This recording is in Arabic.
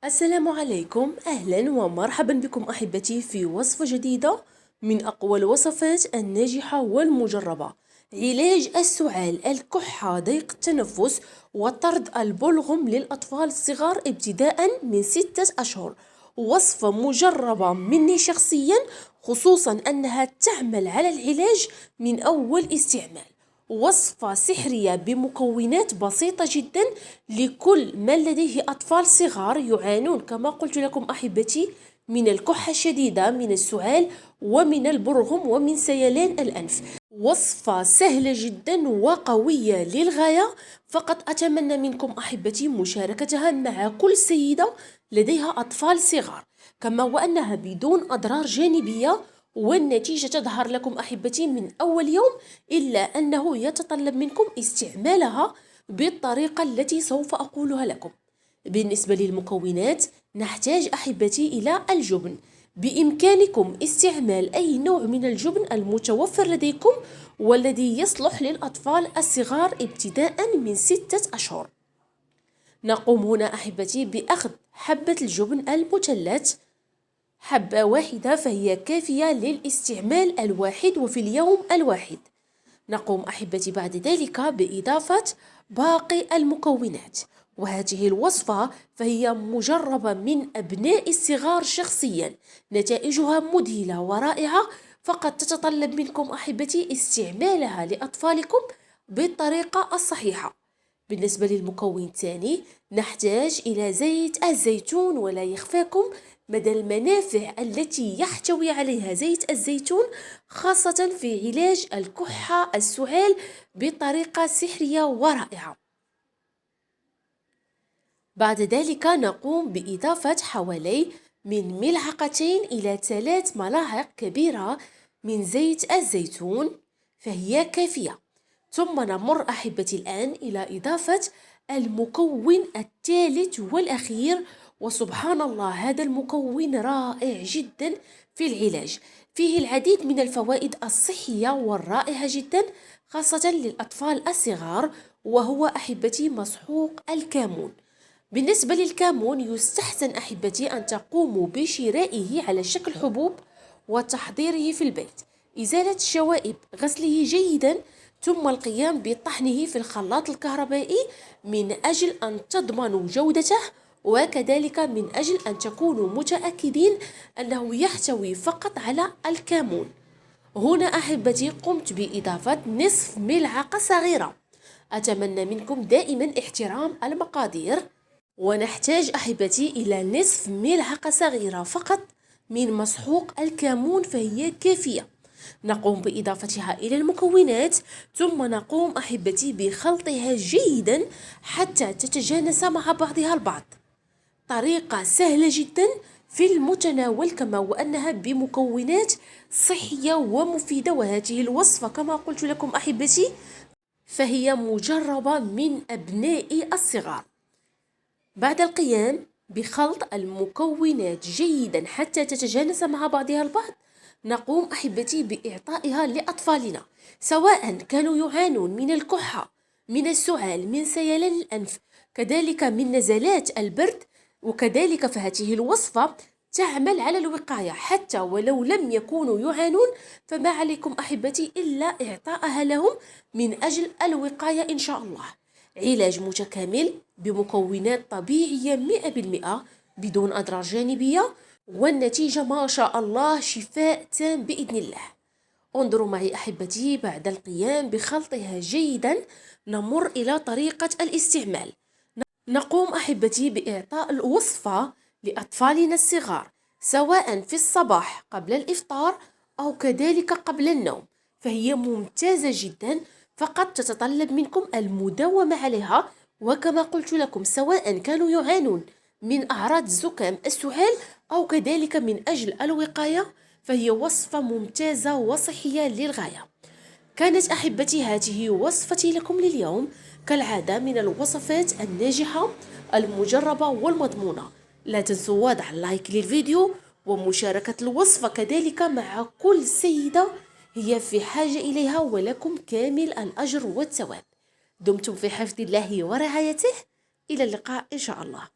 السلام عليكم، أهلا ومرحبا بكم أحبتي في وصفة جديدة من أقوى الوصفات الناجحة والمجربة. علاج السعال، الكحة، ضيق التنفس، وطرد البلغم للأطفال الصغار ابتداء من 6 أشهر. وصفة مجربة مني شخصيا، خصوصا أنها تعمل على العلاج من أول استعمال. وصفة سحرية بمكونات بسيطة جدا لكل من لديه أطفال صغار يعانون كما قلت لكم أحبتي من الكحة الشديدة، من السعال، ومن البرغم، ومن سيلان الأنف. وصفة سهلة جدا وقوية للغاية، فقط أتمنى منكم أحبتي مشاركتها مع كل سيدة لديها أطفال صغار، كما وأنها بدون أضرار جانبية، والنتيجة تظهر لكم أحبتي من أول يوم، إلا أنه يتطلب منكم استعمالها بالطريقة التي سوف أقولها لكم. بالنسبة للمكونات نحتاج أحبتي إلى الجبن. بإمكانكم استعمال أي نوع من الجبن المتوفر لديكم والذي يصلح للأطفال الصغار ابتداء من 6 أشهر. نقوم هنا أحبتي بأخذ حبة الجبن المثلث، حبة واحدة فهي كافية للاستعمال الواحد وفي اليوم الواحد. نقوم أحبتي بعد ذلك بإضافة باقي المكونات، وهذه الوصفة فهي مجربة من أبناء الصغار شخصيا، نتائجها مذهلة ورائعة، فقط تتطلب منكم أحبتي استعمالها لأطفالكم بالطريقة الصحيحة. بالنسبة للمكون الثاني نحتاج إلى زيت الزيتون، ولا يخفاكم مدى المنافع التي يحتوي عليها زيت الزيتون، خاصة في علاج الكحة السعال بطريقة سحرية ورائعة. بعد ذلك نقوم بإضافة حوالي من 2 إلى 3 ملاعق كبيرة من زيت الزيتون، فهي كافية. ثم نمر أحبتي الآن إلى إضافة المكون الثالث والأخير، وسبحان الله هذا المكون رائع جدا في العلاج، فيه العديد من الفوائد الصحية والرائعة جدا خاصة للأطفال الصغار، وهو أحبتي مسحوق الكمون. بالنسبة للكمون يستحسن أحبتي أن تقوموا بشرائه على شكل حبوب وتحضيره في البيت، إزالة الشوائب، غسله جيدا، ثم القيام بطحنه في الخلاط الكهربائي من أجل أن تضمنوا جودته، وكذلك من أجل أن تكونوا متأكدين أنه يحتوي فقط على الكمون. هنا أحبتي قمت بإضافة نصف ملعقة صغيرة. أتمنى منكم دائما احترام المقادير، ونحتاج أحبتي إلى نصف ملعقة صغيرة فقط من مسحوق الكمون فهي كافية. نقوم بإضافتها إلى المكونات، ثم نقوم أحبتي بخلطها جيدا حتى تتجانس مع بعضها البعض. طريقة سهلة جدا في المتناول، كما وأنها بمكونات صحية ومفيدة، وهذه الوصفة كما قلت لكم أحبتي فهي مجربة من أبناء الصغار. بعد القيام بخلط المكونات جيدا حتى تتجانس مع بعضها البعض، نقوم أحبتي بإعطائها لأطفالنا، سواء كانوا يعانون من الكحة، من السعال، من سيلان الأنف، كذلك من نزلات البرد. وكذلك فهذه الوصفة تعمل على الوقاية، حتى ولو لم يكونوا يعانون فما عليكم أحبتي إلا إعطائها لهم من أجل الوقاية إن شاء الله. علاج متكامل بمكونات طبيعية 100% بدون أضرار جانبية، والنتيجة ما شاء الله شفاء تام بإذن الله. انظروا معي أحبتي، بعد القيام بخلطها جيدا نمر إلى طريقة الاستعمال. نقوم أحبتي بإعطاء الوصفة لأطفالنا الصغار، سواء في الصباح قبل الإفطار أو كذلك قبل النوم، فهي ممتازة جدا، فقط تتطلب منكم المداومة عليها. وكما قلت لكم سواء كانوا يعانون من أعراض زكام السعال أو كذلك من أجل الوقاية، فهي وصفة ممتازة وصحية للغاية. كانت أحبتي هذه وصفتي لكم لليوم، كالعادة من الوصفات الناجحة المجربة والمضمونة. لا تنسوا وضع اللايك للفيديو ومشاركة الوصفة كذلك مع كل سيدة هي في حاجة إليها، ولكم كامل الأجر والثواب. دمتم في حفظ الله ورعايته، إلى اللقاء إن شاء الله.